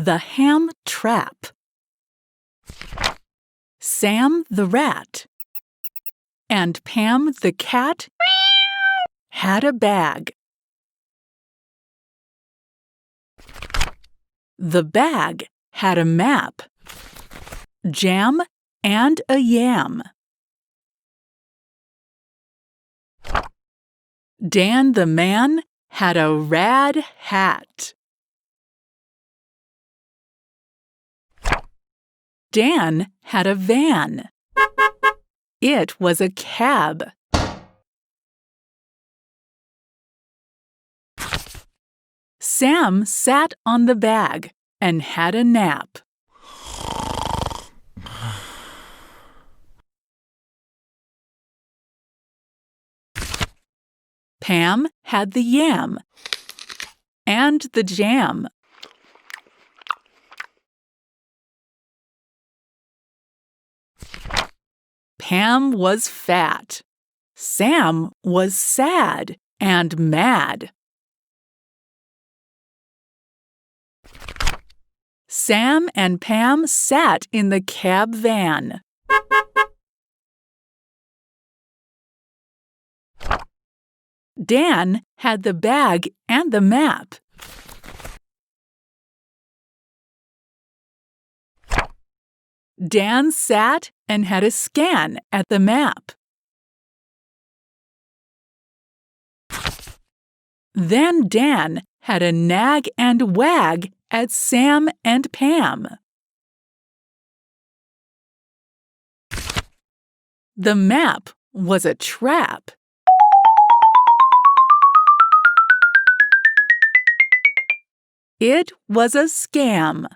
The ham trap. Sam the rat and Pam the cat had a bag. The bag had a map, jam, and a yam. Dan the man had a rad hat. Dan had a van. It was a cab. Sam sat on the bag and had a nap. Pam had the yam and the jam. Pam was fat. Sam was sad and mad. Sam and Pam sat in the cab van. Dan had the bag and the map. Dan sat and had a scan at the map. Then Dan had a nag and wag at Sam and Pam. The map was a trap. It was a scam.